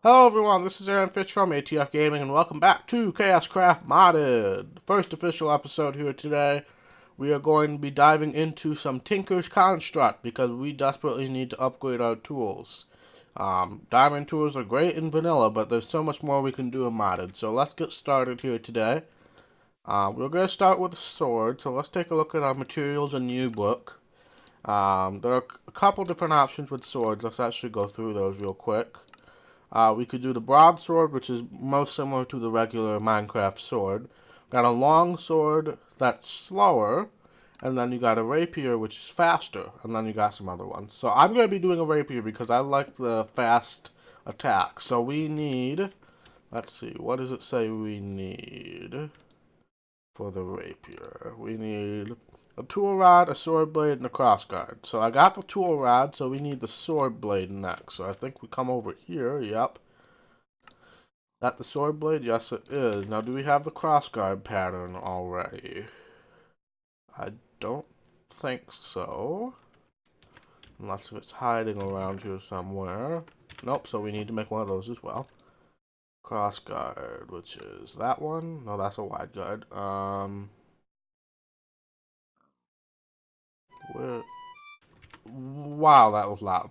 Hello everyone, this is Aaron Fitch from ATFGaming and welcome back to KaosCraft Modded. First official episode here today. We are going to be diving into some Tinker's Construct because we desperately need to upgrade our tools. Diamond tools are great in vanilla, but there's so much more we can do in modded. So let's get started here today. We're going to start with a sword, so let's take a look at our materials and new book. There are a couple different options with swords. Let's actually go through those real quick. We could do the broadsword, which is most similar to the regular Minecraft sword. Got a long sword that's slower, and then you got a rapier, which is faster, and then you got some other ones. So I'm going to be doing a rapier because I like the fast attack. So we need, let's see, what does it say we need for the rapier? We need a tool rod, a sword blade, and a crossguard. So I got the tool rod, so we need the sword blade next. So I think we come over here, yep. That the sword blade? Yes, it is. Now, do we have the crossguard pattern already? I don't think so. Unless if it's hiding around here somewhere. Nope, so we need to make one of those as well. Crossguard, which is that one. No, that's a wide guard. Where? Wow, that was loud.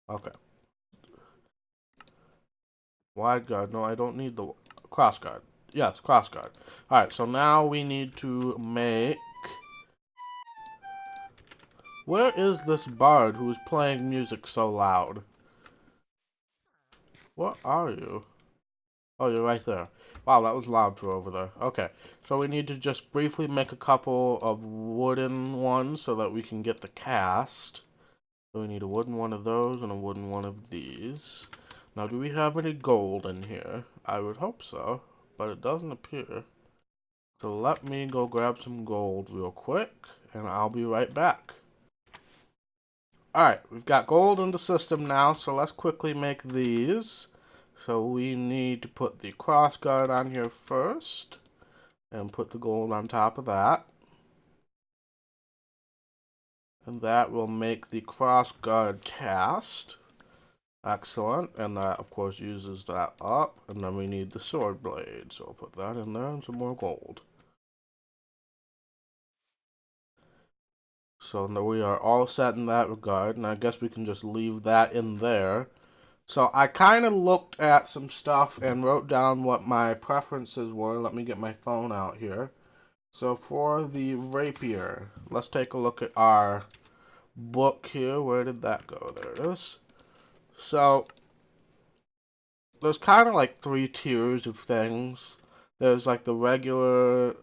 Okay. Wide guard. No, I don't need the crossguard. Yes, crossguard. Alright, so now we need to make... Where is this bard who is playing music so loud? What are you? Oh, you're right there. Wow, that was loud for over there. Okay, so we need to just briefly make a couple of wooden ones so that we can get the cast. So we need a wooden one of those and a wooden one of these. Now, do we have any gold in here? I would hope so, but it doesn't appear. So let me go grab some gold real quick, and I'll be right back. Alright, we've got gold in the system now, so let's quickly make these. So we need to put the crossguard on here first, and put the gold on top of that. And that will make the crossguard cast. Excellent, and that of course uses that up, and then we need the sword blade, so I'll put that in there and some more gold. So now we are all set in that regard, and I guess we can just leave that in there. So I kind of looked at some stuff and wrote down what my preferences were. Let me get my phone out here. So for the rapier, let's take a look at our book here. Where did that go? There it is. So there's kind of like three tiers of things. There's like the regular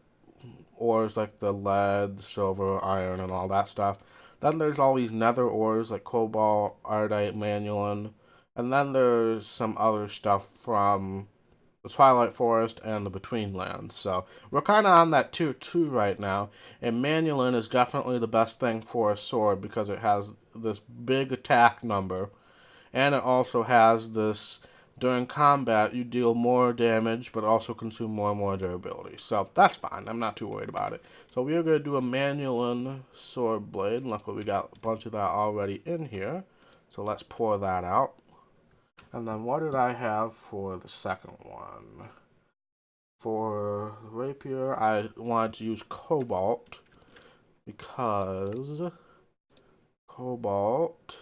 ores like the lead, silver, iron, and all that stuff. Then there's all these nether ores like cobalt, ardite, manulan, and then there's some other stuff from the Twilight Forest and the Between Lands. So we're kind of on that tier 2 right now, and manulan is definitely the best thing for a sword because it has this big attack number, and it also has this during combat you deal more damage but also consume more and more durability. So that's fine. I'm not too worried about it. So we are going to do a manulan sword blade. Luckily we got a bunch of that already in here. So let's pour that out. And then what did I have for the second one? For the rapier I wanted to use cobalt because Cobalt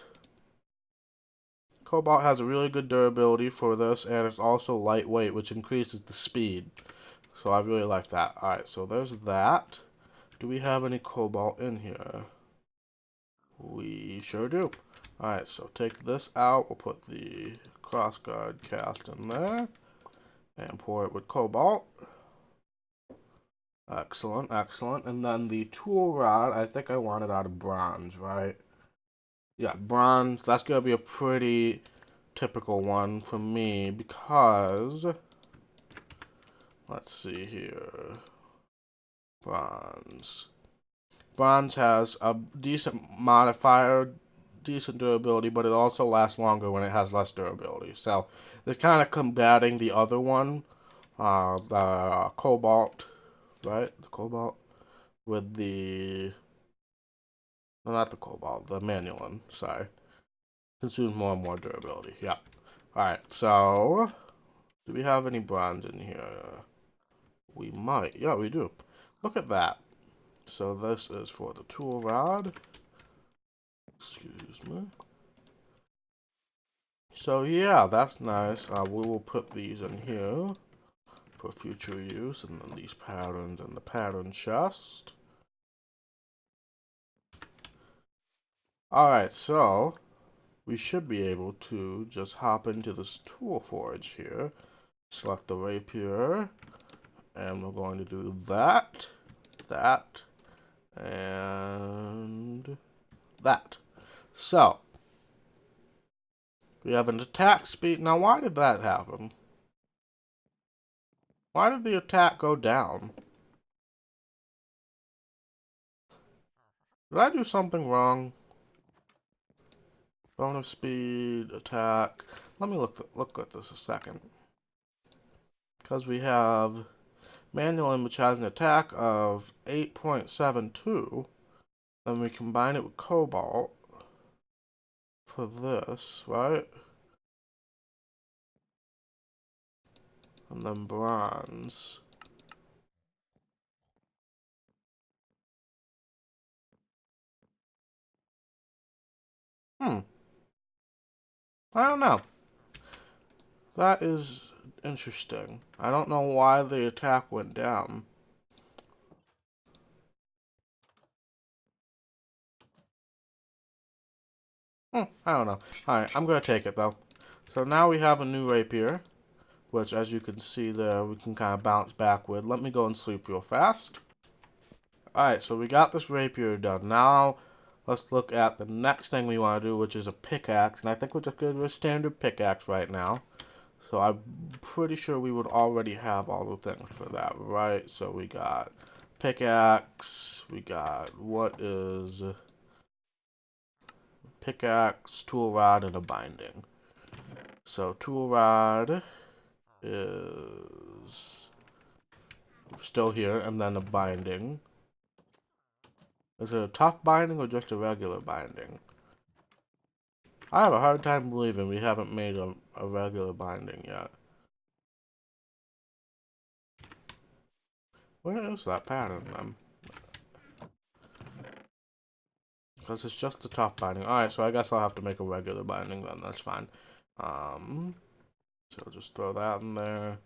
has a really good durability for this, and it's also lightweight, which increases the speed. So I really like that. Alright, so there's that. Do we have any cobalt in here? We sure do. Alright, so take this out. We'll put the crossguard cast in there. And pour it with cobalt. Excellent, excellent. And then the tool rod, I think I want it out of bronze, right? Yeah, bronze. That's going to be a pretty typical one for me because, let's see here, bronze. Bronze has a decent modifier, decent durability, but it also lasts longer when it has less durability. So it's kind of combating the other one, the cobalt, right? The cobalt with the, no, not the cobalt, the manulan, sorry. Consumes more and more durability, yeah. Alright, so do we have any bronze in here? We might. Yeah, we do. Look at that. So this is for the tool rod. Excuse me. So yeah, that's nice. We will put these in here for future use, and then these patterns in the pattern chest. Alright, so we should be able to just hop into this tool forge here. Select the rapier, and we're going to do that, that, and that. So we have an attack speed. Now, why did that happen? Why did the attack go down? Did I do something wrong? Bonus speed, attack. Let me look at this a second. Because we have manual image has an attack of 8.72. Then we combine it with cobalt for this, right? And then bronze. I don't know. That is interesting. I don't know why the attack went down. I don't know. Alright, I'm gonna take it though. So now we have a new rapier, which as you can see there, we can kind of bounce back with. Let me go and sleep real fast. Alright, so we got this rapier done. Now, let's look at the next thing we want to do, which is a pickaxe. And I think we're just going to do a standard pickaxe right now. So I'm pretty sure we would already have all the things for that, right? So we got pickaxe, we got what is pickaxe, tool rod, and a binding. So tool rod is still here, and then a binding. Is it a tough binding or just a regular binding? I have a hard time believing we haven't made a regular binding yet. Where is that pattern then? Because it's just the tough binding. Alright, so I guess I'll have to make a regular binding then, that's fine. So just throw that in there.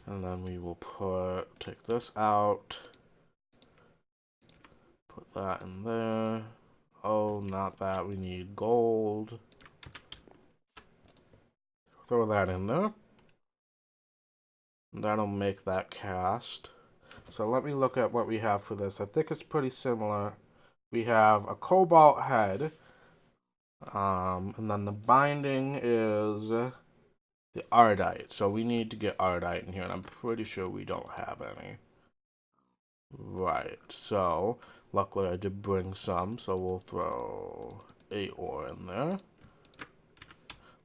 And then we will take this out. Put that in there. Oh, not that. We need gold. Throw that in there. And that'll make that cast. So let me look at what we have for this. I think it's pretty similar. We have a cobalt head. And then the binding is the ardite. So we need to get ardite in here, and I'm pretty sure we don't have any. Right, so luckily I did bring some, so we'll throw 8 ore in there.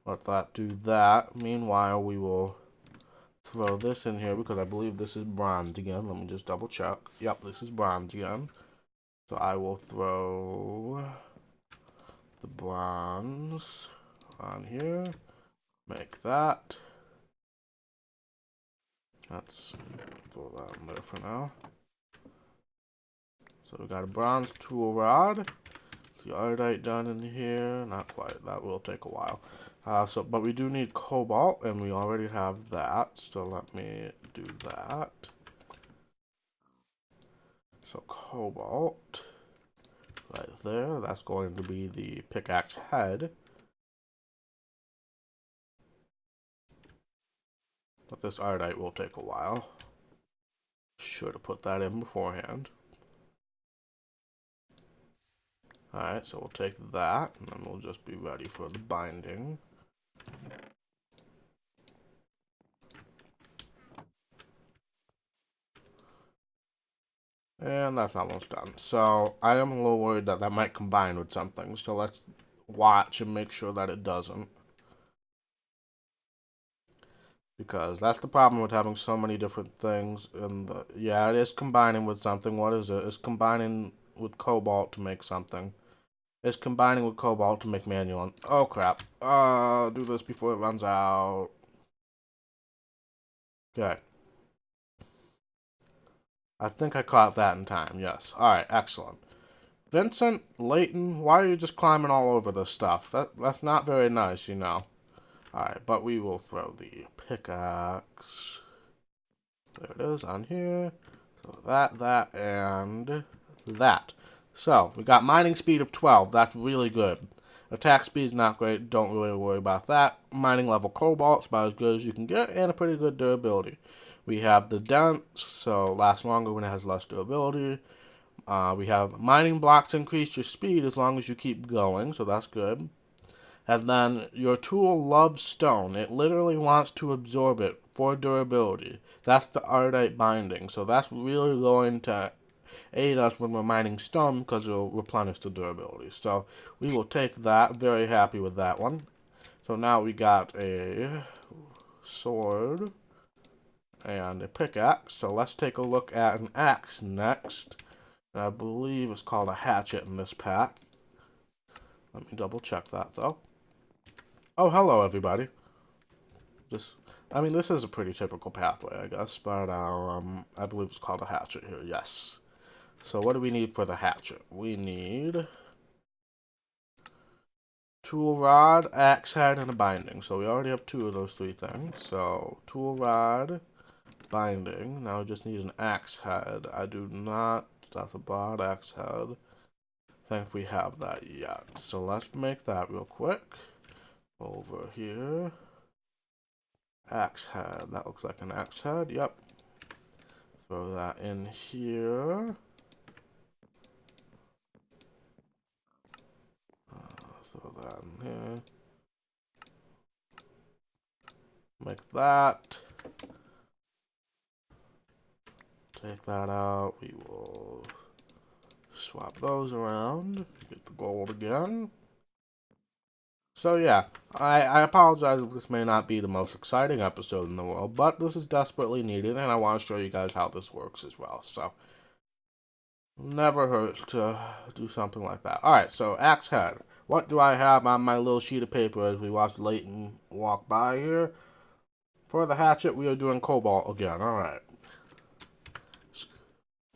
Let that do that. Meanwhile, we will throw this in here because I believe this is bronze again. Let me just double check. Yep, this is bronze again. So I will throw the bronze on here. Make that. Let's throw that in there for now. So we got a bronze tool rod. The ardite done in here. Not quite. That will take a while. But we do need cobalt, and we already have that. So let me do that. So cobalt, right there. That's going to be the pickaxe head. But this ardite will take a while. Should have put that in beforehand. Alright, so we'll take that, and then we'll just be ready for the binding. And that's almost done. So I am a little worried that that might combine with something. So let's watch and make sure that it doesn't. Because that's the problem with having so many different things. Yeah, it is combining with something. What is it? It's combining with cobalt to make something. is combining with cobalt to make manual. Oh crap. Do this before it runs out. Okay. I think I caught that in time, yes. Alright, excellent. Vincent, Layton, why are you just climbing all over this stuff? That's not very nice, you know. Alright, but we will throw the pickaxe. There it is on here. So that, and that. So, we got mining speed of 12. That's really good. Attack speed is not great. Don't really worry about that. Mining level cobalt is about as good as you can get, and a pretty good durability. We have the dense, so lasts longer when it has less durability. We have mining blocks increase your speed as long as you keep going, so that's good. And then your tool loves stone. It literally wants to absorb it for durability. That's the Ardite binding, so that's really going to aid us when we're mining stone because it'll replenish the durability. So we will take that. Very happy with that one. So now we got a sword and a pickaxe. So let's take a look at an axe next. I believe it's called a hatchet in this pack. Let me double check that though. Oh, hello everybody. This is a pretty typical pathway, I guess, but I believe it's called a hatchet here. Yes. So what do we need for the hatchet? We need tool rod, axe head, and a binding. So we already have 2 of those 3 things. So tool rod, binding. Now we just need an axe head. I do not. That's a broad axe head. Think we have that yet. So let's make that real quick. Over here. Axe head. That looks like an axe head. Yep. Throw that in here. Throw that in here. Make that. Take that out. We will swap those around. Get the gold again. So yeah, I apologize if this may not be the most exciting episode in the world, but this is desperately needed, and I want to show you guys how this works as well. So, never hurts to do something like that. Alright, so axe head. What do I have on my little sheet of paper as we watch Layton walk by here? For the hatchet, we are doing cobalt again. Alright.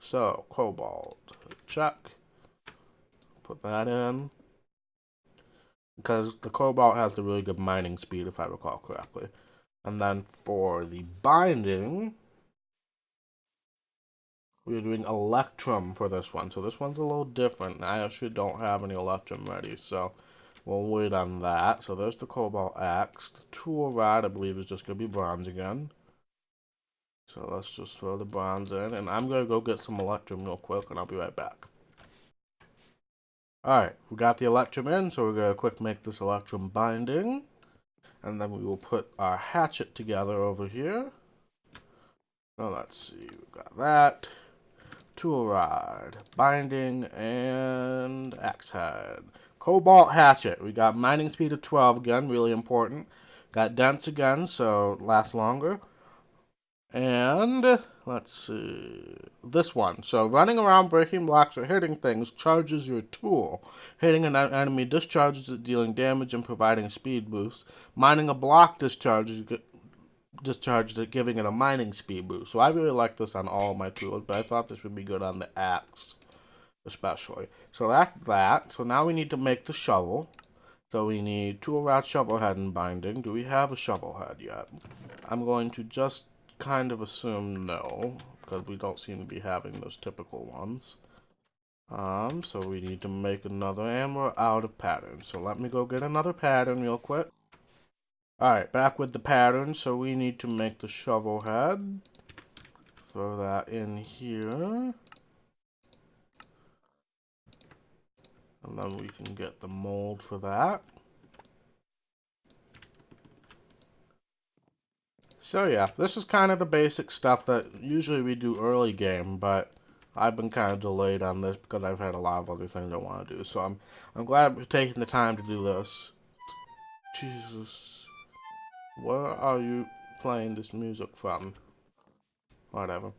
So, cobalt. Check. Put that in. Because the cobalt has the really good mining speed, if I recall correctly. And then for the binding, we're doing electrum for this one. So this one's a little different. I actually don't have any electrum ready, so we'll wait on that. So there's the cobalt axe. The tool rod, I believe, is just going to be bronze again. So let's just throw the bronze in. And I'm going to go get some electrum real quick, and I'll be right back. Alright, we got the electrum in, so we're going to quick make this electrum binding. And then we will put our hatchet together over here. So let's see, we've got that. Tool rod, binding, and axe head. Cobalt hatchet. We got mining speed of 12 again, really important. Got dense again, so it lasts longer. And let's see, this one. So running around, breaking blocks, or hitting things charges your tool. Hitting an enemy discharges it, dealing damage and providing speed boosts. Mining a block discharges it, giving it a mining speed boost. So I really like this on all of my tools, but I thought this would be good on the axe, especially. So that's that. So now we need to make the shovel. So we need tool rod, shovel head, and binding. Do we have a shovel head yet? I'm going to just kind of assume no, because we don't seem to be having those typical ones. So we need to make another, and we're out of patterns. So let me go get another pattern real quick. Alright, back with the pattern. So we need to make the shovel head. Throw that in here. And then we can get the mold for that. So yeah, this is kind of the basic stuff that usually we do early game, but I've been kind of delayed on this because I've had a lot of other things I want to do. So I'm glad we're taking the time to do this. Jesus. Where are you playing this music from? Whatever.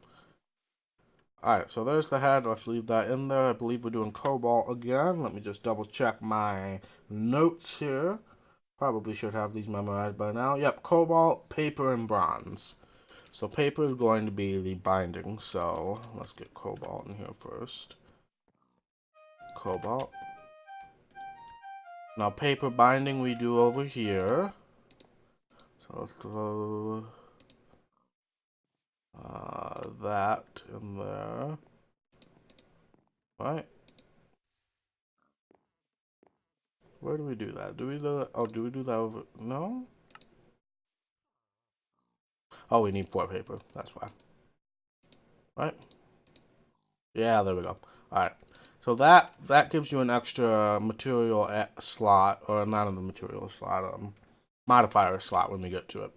Alright, so there's the head. Let's leave that in there. I believe we're doing cobalt again. Let me just double check my notes here. Probably should have these memorized by now. Yep, cobalt, paper, and bronze. So paper is going to be the binding, so let's get cobalt in here first. Cobalt. Now paper binding we do over here. So let's throw that in there. Right? Where do we do that? Do we do that? Oh, do we do that over? No? Oh, we need 4 paper. That's why. Right? Yeah, there we go. Alright. So that gives you an extra material slot, or not in the material slot, modifier slot when we get to it.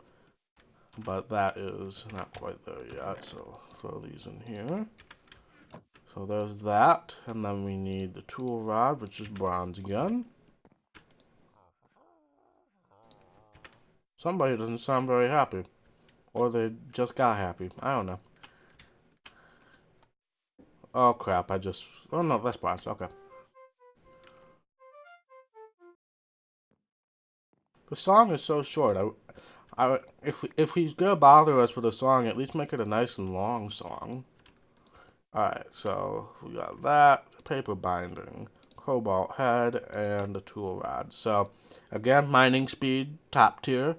But that is not quite there yet, so throw these in here. So there's that, and then we need the tool rod, which is bronze again. Somebody doesn't sound very happy. Or they just got happy. I don't know. Oh crap, oh no, that's bronze, okay. The song is so short. If he's gonna bother us with a song, at least make it a nice and long song. Alright, so we got that, paper binding, cobalt head, and the tool rod. So, again, mining speed, top tier.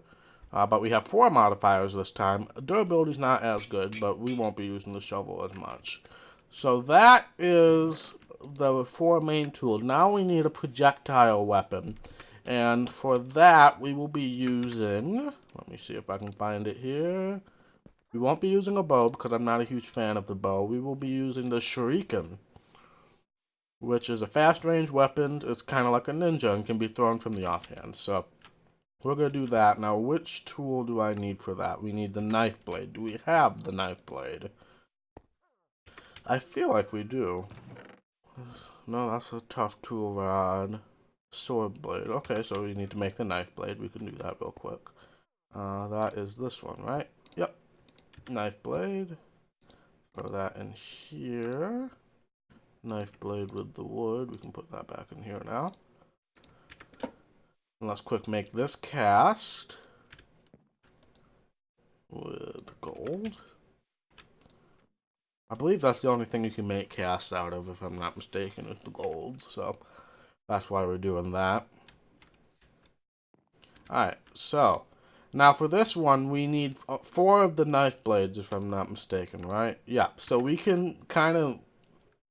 But we have 4 modifiers this time. Durability's not as good, but we won't be using the shovel as much. So that is the 4 main tools. Now we need a projectile weapon. And for that, we will be using... Let me see if I can find it here. We won't be using a bow because I'm not a huge fan of the bow. We will be using the shuriken, which is a fast-range weapon. It's kind of like a ninja and can be thrown from the offhand. So we're going to do that. Now, which tool do I need for that? We need the knife blade. Do we have the knife blade? I feel like we do. No, that's a tough tool rod. Sword blade. Okay, so we need to make the knife blade. We can do that real quick. That is this one, right? Yep. Knife blade. Throw that in here. Knife blade with the wood. We can put that back in here now. And let's quick make this cast with gold. I believe that's the only thing you can make casts out of, if I'm not mistaken, is the gold. So that's why we're doing that. Alright, so now for this one, we need 4 of the knife blades, if I'm not mistaken, right? Yeah, so we can kind of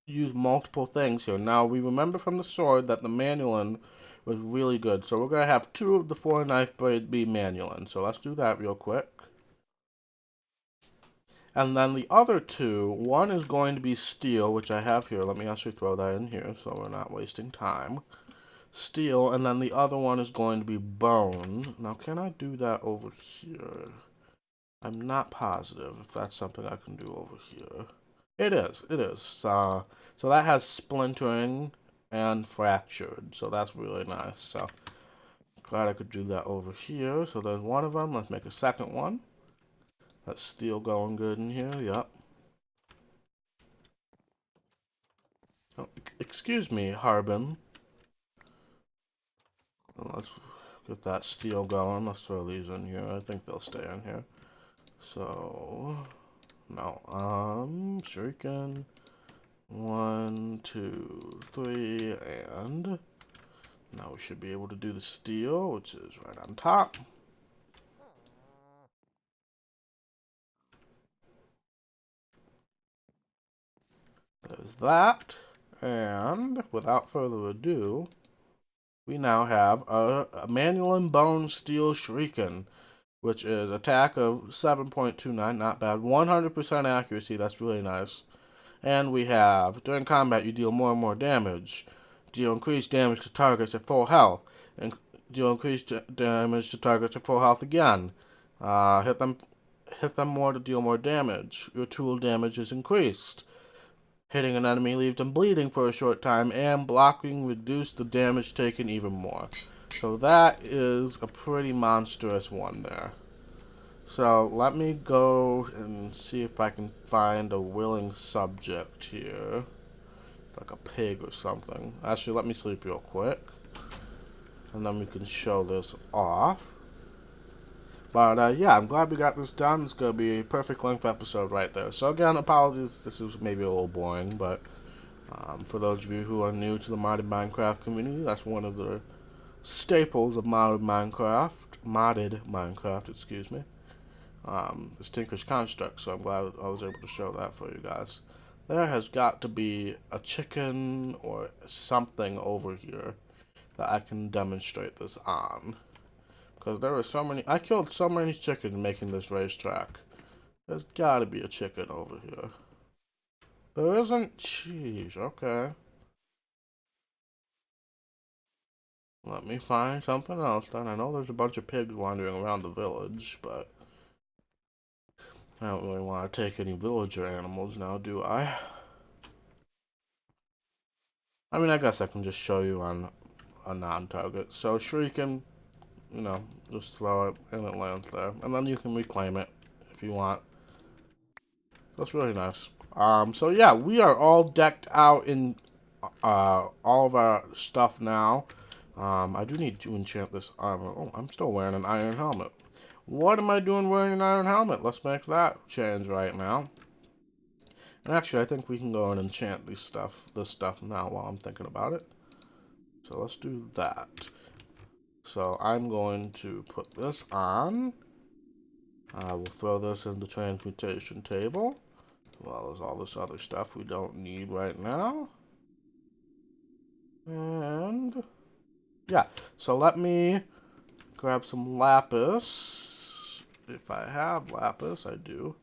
use multiple things here. Now, we remember from the sword that the Manualin was really good. So we're going to have 2 of the 4 knife blades be Manualin. So let's do that real quick. And then the other 2, one is going to be steel, which I have here. Let me actually throw that in here so we're not wasting time. Steel, and then the other one is going to be bone. Now, can I do that over here? I'm not positive if that's something I can do over here. It is. So that has splintering and fractured, so that's really nice. So glad I could do that over here. So there's one of them. Let's make a second one. That's steel going good in here. Yep. Oh, excuse me, Harbin. Let's get that steel going. Let's throw these in here. I think they'll stay in here. So, no, shuriken. 1, 2, 3, and now we should be able to do the steel, which is right on top. There's that, and without further ado, we now have a Manualin Bone Steel Shuriken, which is attack of 7.29, not bad, 100% accuracy, that's really nice. And we have, during combat, you deal more and more damage. Deal increased damage to targets at full health. And deal increased damage to targets at full health again. Hit them more to deal more damage. Your tool damage is increased. Hitting an enemy leaves them bleeding for a short time, and blocking reduces the damage taken even more. So that is a pretty monstrous one there. So let me go and see if I can find a willing subject here. Like a pig or something. Actually, let me sleep real quick. And then we can show this off. But yeah, I'm glad we got this done. It's going to be a perfect length episode right there. So again, apologies, this is maybe a little boring, but for those of you who are new to the modded Minecraft community, that's one of the staples of modded Minecraft, excuse me. Is Tinker's Construct, so I'm glad I was able to show that for you guys. There has got to be a chicken or something over here that I can demonstrate this on. Because there are so many, I killed so many chickens making this racetrack. There's gotta be a chicken over here. There isn't? Jeez, okay. Let me find something else then. I know there's a bunch of pigs wandering around the village, but I don't really want to take any villager animals now, do I? I mean, I guess I can just show you on a non-target. So Shrieking, you know, just throw it and it lands there. And then you can reclaim it if you want. That's really nice. So yeah, we are all decked out in all of our stuff now. I do need to enchant this armor. Oh, I'm still wearing an iron helmet. What am I doing wearing an iron helmet? Let's make that change right now. And actually, I think we can go and enchant this stuff now while I'm thinking about it. So let's do that. So I'm going to put this on. I will throw this in the transmutation table, as well as all this other stuff we don't need right now. And yeah, so let me grab some lapis. If I have lapis, I do.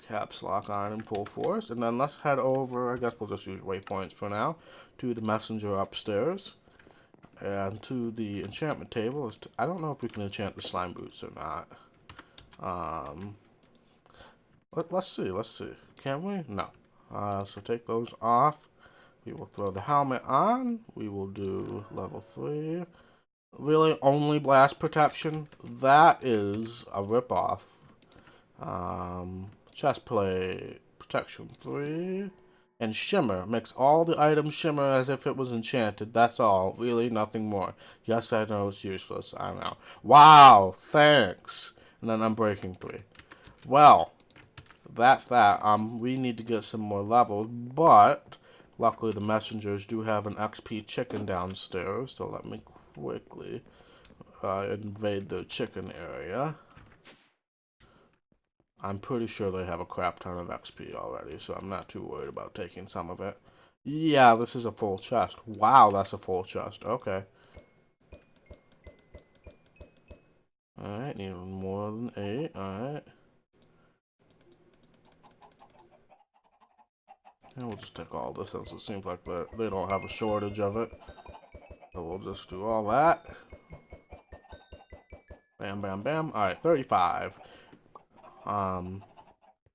Caps lock on in full force. And then let's head over, I guess we'll just use waypoints for now, to the messenger upstairs. And to the enchantment table. I don't know if we can enchant the slime boots or not. Let's see. Can we? No. So take those off. We will throw the helmet on. We will do level 3. Really, only blast protection? That is a ripoff. Chestplate, protection 3. And shimmer. Makes all the items shimmer as if it was enchanted. That's all. Really, nothing more. Yes, I know it's useless. I know. Wow, thanks. And then Unbreaking 3. Well, that's that. We need to get some more levels, but luckily the messengers do have an XP chicken downstairs, so let me quickly invade the chicken area. I'm pretty sure they have a crap ton of XP already, so I'm not too worried about taking some of it. Yeah, this is a full chest. Wow, that's a full chest. Okay. Alright, need more than 8. Alright. And we'll just take all this since it seems like they don't have a shortage of it. So we'll just do all that. Bam, bam, bam. Alright, 35.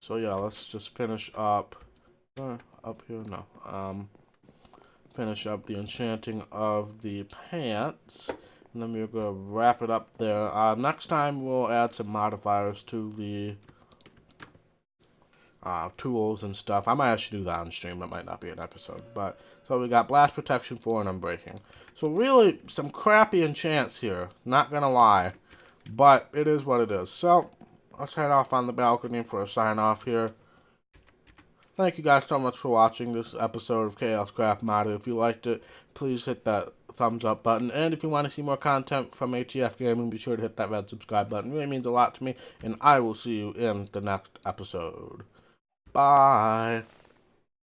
So yeah, let's just finish up. Up here, no. Finish up the enchanting of the pants. And then we're going to wrap it up there. Next time we'll add some modifiers to the tools and stuff. I might actually do that on stream. That might not be an episode. But so we got blast protection 4 and unbreaking. So really some crappy enchants here. Not going to lie. But it is what it is. So let's head off on the balcony for a sign off here. Thank you guys so much for watching this episode of KaosCraft Modded. If you liked it, please hit that thumbs up button. And if you want to see more content from ATFGaming, be sure to hit that red subscribe button. It really means a lot to me. And I will see you in the next episode. Bye.